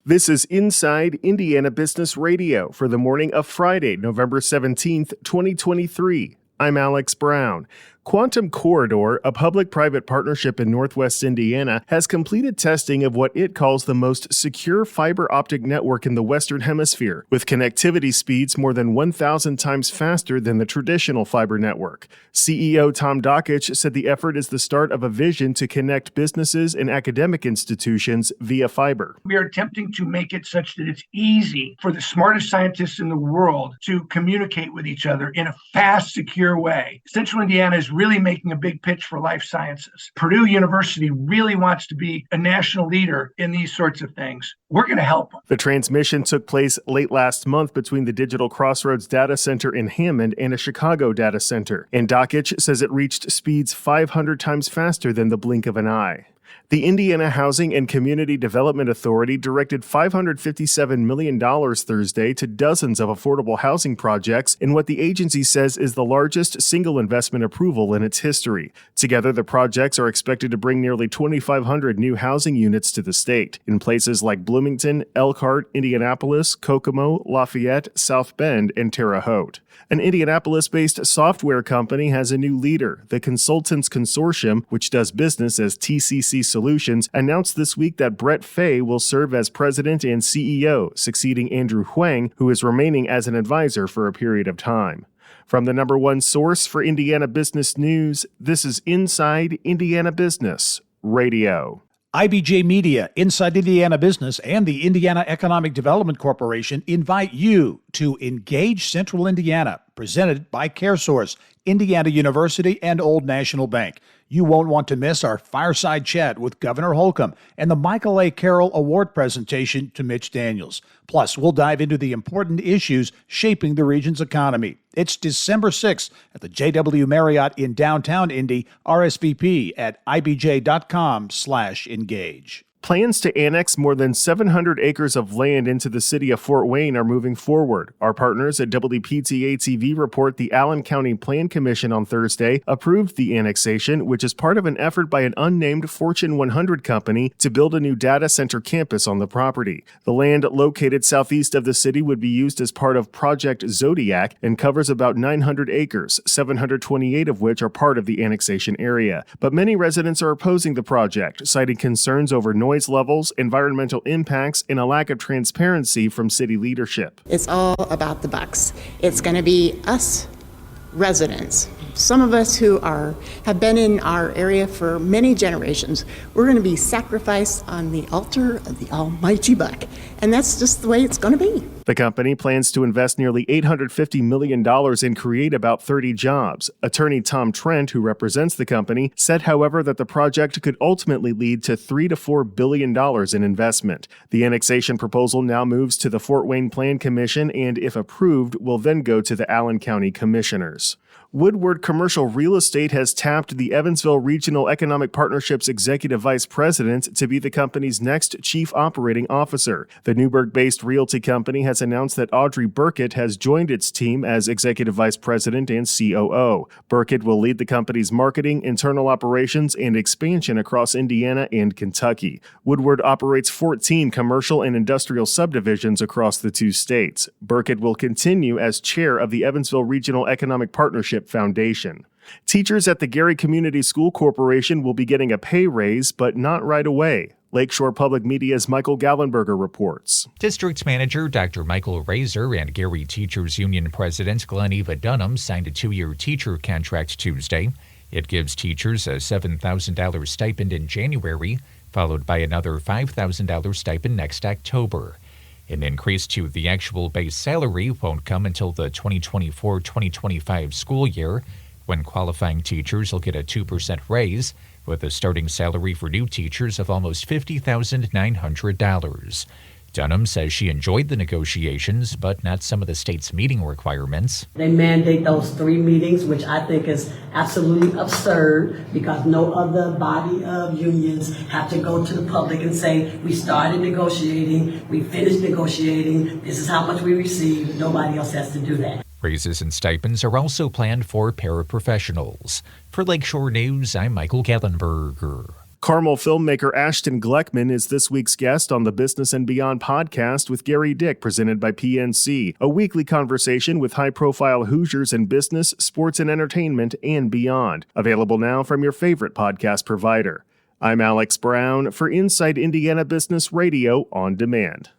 This is Inside Indiana Business Radio for the morning of Friday, November 17th, 2023. I'm Alex Brown. Quantum Corridor, a public-private partnership in Northwest Indiana, has completed testing of what it calls the most secure fiber optic network in the Western Hemisphere, with connectivity speeds more than 1,000 times faster than the traditional fiber network. CEO Tom Dakich said the effort is the start of a vision to connect businesses and academic institutions via fiber. We are attempting to make it such that it's easy for the smartest scientists in the world to communicate with each other in a fast, secure way. Central Indiana is really making a big pitch for life sciences. Purdue University really wants to be a national leader in these sorts of things. We're going to help them. The transmission took place late last month between the Digital Crossroads data center in Hammond and a Chicago data center, and Dakich says it reached speeds 500 times faster than the blink of an eye. The Indiana Housing and Community Development Authority directed $557 million Thursday to dozens of affordable housing projects in what the agency says is the largest single investment approval in its history. Together, the projects are expected to bring nearly 2,500 new housing units to the state in places like Bloomington, Elkhart, Indianapolis, Kokomo, Lafayette, South Bend, and Terre Haute. An Indianapolis-based software company has a new leader. The Consultants Consortium, which does business as TCC Solutions, announced this week that Brett Fay will serve as president and CEO, succeeding Andrew Huang, who is remaining as an advisor for a period of time. From the number one source for Indiana business news, this is Inside Indiana Business Radio. IBJ Media, Inside Indiana Business, and the Indiana Economic Development Corporation invite you to Engage Central Indiana, presented by CareSource, Indiana University, and Old National Bank. You won't want to miss our fireside chat with Governor Holcomb and the Michael A. Carroll Award presentation to Mitch Daniels. Plus, we'll dive into the important issues shaping the region's economy. It's December 6th at the JW Marriott in downtown Indy. RSVP at ibj.com/engage. Plans to annex more than 700 acres of land into the city of Fort Wayne are moving forward. Our partners at WPTA-TV report the Allen County Plan Commission on Thursday approved the annexation, which is part of an effort by an unnamed Fortune 100 company to build a new data center campus on the property. The land located southeast of the city would be used as part of Project Zodiac and covers about 900 acres, 728 of which are part of the annexation area. But many residents are opposing the project, citing concerns over noise levels, environmental impacts, and a lack of transparency from city leadership. It's all about the bucks. It's going to be us residents, some of us who have been in our area for many generations. We're going to be sacrificed on the altar of the almighty buck, and that's just the way it's going to be. The company plans to invest nearly $850 million and create about 30 jobs. Attorney Tom Trent, who represents the company, said, however, that the project could ultimately lead to $3 to $4 billion in investment. The annexation proposal now moves to the Fort Wayne Plan Commission and, if approved, will then go to the Allen County Commissioners. Woodward Commercial Real Estate has tapped the Evansville Regional Economic Partnership's Executive Vice President to be the company's next Chief Operating Officer. The Newburgh-based realty company has announced that Audrey Burkett has joined its team as Executive Vice President and COO. Burkett will lead the company's marketing, internal operations, and expansion across Indiana and Kentucky. Woodward operates 14 commercial and industrial subdivisions across the two states. Burkett will continue as chair of the Evansville Regional Economic Partnership Foundation. Teachers at the Gary Community School Corporation will be getting a pay raise, but not right away. Lakeshore Public Media's Michael Gallenberger reports. District Manager Dr. Michael Razor and Gary Teachers Union President Gleneva Dunham signed a 2-year teacher contract Tuesday. It gives teachers a $7,000 stipend in January, followed by another $5,000 stipend next October. An increase to the actual base salary won't come until the 2024-2025 school year, when qualifying teachers will get a 2% raise, with a starting salary for new teachers of almost $50,900. Dunham says she enjoyed the negotiations, but not some of the state's meeting requirements. They mandate those 3 meetings, which I think is absolutely absurd, because no other body of unions have to go to the public and say, we started negotiating, we finished negotiating, this is how much we received. Nobody else has to do that. Raises and stipends are also planned for paraprofessionals. For Lakeshore News, I'm Michael Gallenberger. Carmel filmmaker Ashton Gleckman is this week's guest on the Business and Beyond podcast with Gary Dick, presented by PNC, a weekly conversation with high-profile Hoosiers in business, sports and entertainment, and beyond. Available now from your favorite podcast provider. I'm Alex Brown for Inside Indiana Business Radio on Demand.